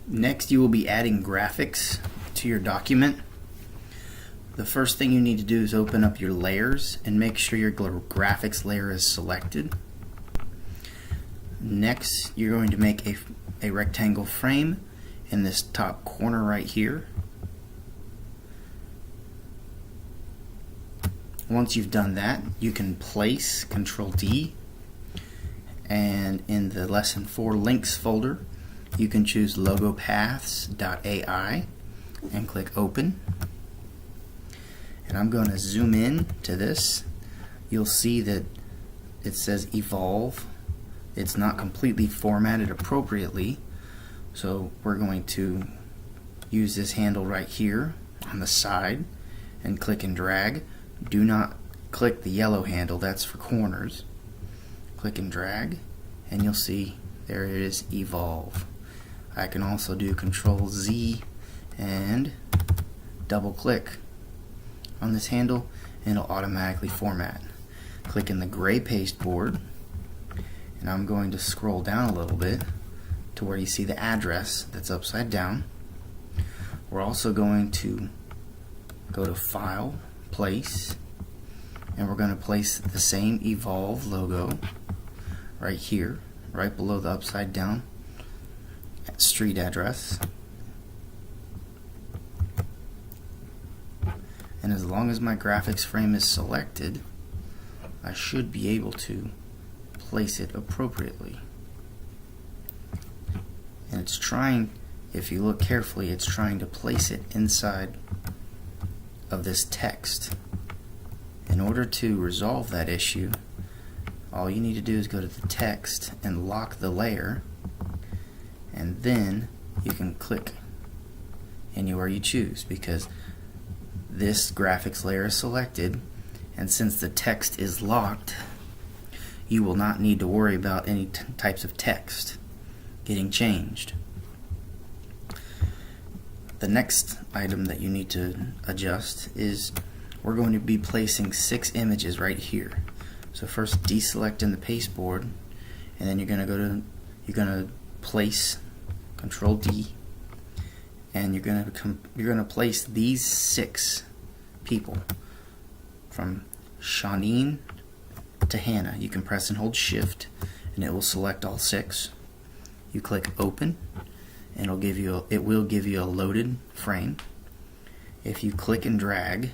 Next, you will be adding graphics to your document. The first thing you need to do is open up your layers and make sure your graphics layer is selected. Next, you're going to make a rectangle frame in this top corner right here. Once you've done that, you can place Control D, and in the Lesson 4 links folder, you can choose logopaths.ai and click Open. And I'm going to zoom in to this. You'll see that it says Evolve. It's not completely formatted appropriately, so we're going to use this handle right here on the side and click and drag. Do not click the yellow handle, that's for corners. Click and drag, and you'll see there it is, Evolve. I can also do Control Z and double click on this handle and it'll automatically format. Click in the gray pasteboard, and I'm going to scroll down a little bit to where you see the address that's upside down. We're also going to go to File, Place, and we're going to place the same Evolve logo right here, right below the upside down street address. And as long as my graphics frame is selected, I should be able to place it appropriately. And it's trying, if you look carefully, it's trying to place it inside of this text. In order to resolve that issue, all you need to do is go to the text and lock the layer, and then you can click anywhere you choose, because this graphics layer is selected, and since the text is locked, you will not need to worry about any types of text getting changed. The next item that you need to adjust is we're going to be placing 6 images right here. So first deselect in the pasteboard, and then you're going to place Control D, and you're going to place these 6 people from Shawneen to Hannah. You can press and hold Shift and it will select all 6. You click Open and it will give you a loaded frame. If you click and drag,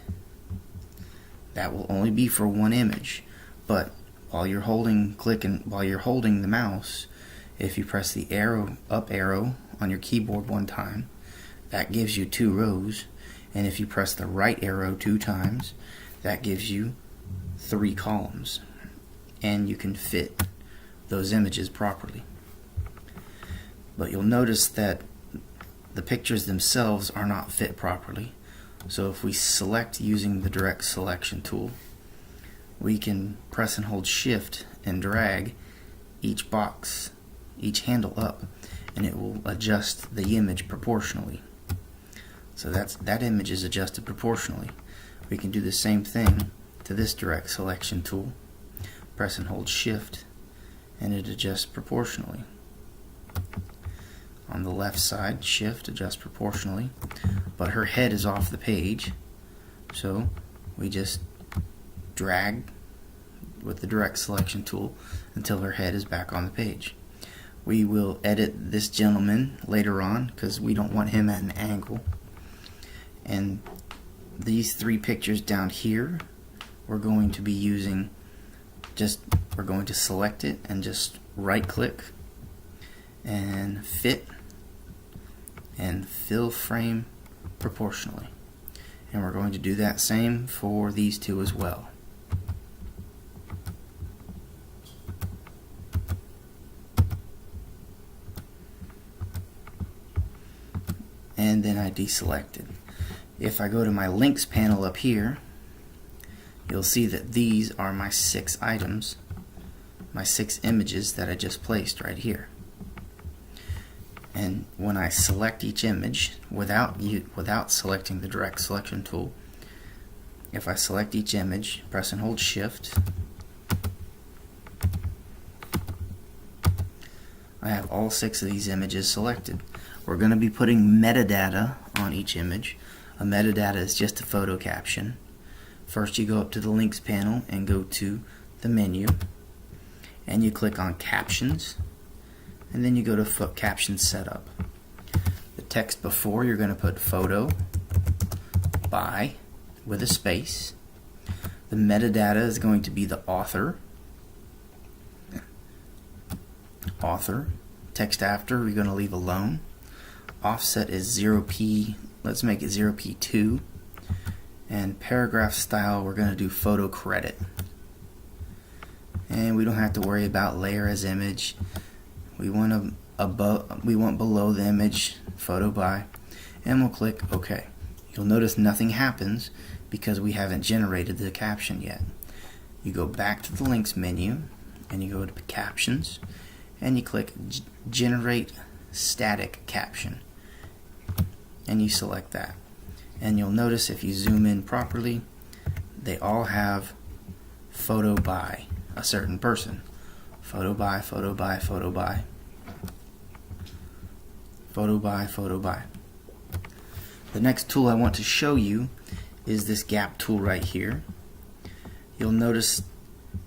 that will only be for one image, but while you're holding the mouse, if you press the up arrow on your keyboard one time, that gives you 2 rows, and if you press the right arrow 2 times, that gives you 3 columns, and you can fit those images properly. But you'll notice that the pictures themselves are not fit properly. So if we select using the direct selection tool, we can press and hold Shift and drag each box, each handle up, and it will adjust the image proportionally. So that image is adjusted proportionally. We can do the same thing to this direct selection tool. Press and hold Shift and it adjusts proportionally. On the left side, Shift, adjust proportionally, but her head is off the page, so we just drag with the direct selection tool until her head is back on the page. We will edit this gentleman later on because we don't want him at an angle. And these 3 pictures down here, we're going to be using we're going to select it and just right click and fit and fill frame proportionally. And we're going to do that same for these 2 as well. And then I deselected. If I go to my links panel up here, you'll see that these are my 6 items, my 6 images that I just placed right here. And when I select each image without selecting the direct selection tool, if I select each image, press and hold Shift, I have all 6 of these images selected. We're going to be putting metadata on each image. A metadata is just a photo caption. First you go up to the links panel and go to the menu and you click on captions, and then you go to caption setup. The text before, you're going to put photo by with a space. The metadata is going to be the author. Text after we're going to leave alone. Offset is 0p, let's make it 0p2. And paragraph style, we're going to do photo credit. And we don't have to worry about layer as image. We want below the image, photo by, and we'll click OK. You'll notice nothing happens because we haven't generated the caption yet. You go back to the links menu and you go to captions and you click generate static caption and you select that. And you'll notice if you zoom in properly, they all have photo by a certain person. Photo by, photo by, photo by, photo by, photo by. The next tool I want to show you is this gap tool right here. You'll notice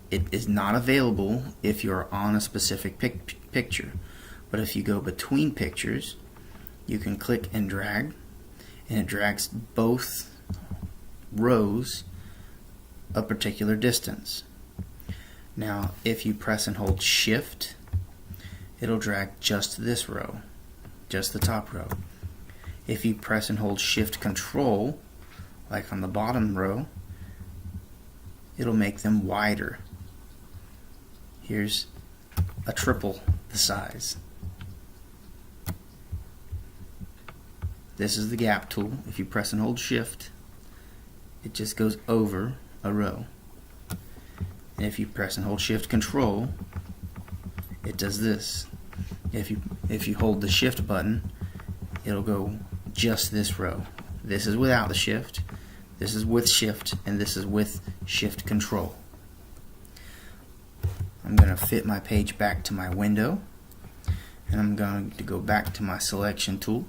it is not available if you're on a specific picture, but if you go between pictures, you can click and drag, and it drags both rows a particular distance. Now if you press and hold shift, it'll drag just this row, just the top row. If you press and hold shift control, like on the bottom row, it'll make them wider. Here's a triple the size. This is the gap tool. If you press and hold shift, it just goes over a row. And if you press and hold shift control, it does this. If you hold the shift button, it'll go just this row. This is without the shift, this is with shift, and this is with shift control. I'm going to fit my page back to my window, and I'm going to go back to my selection tool,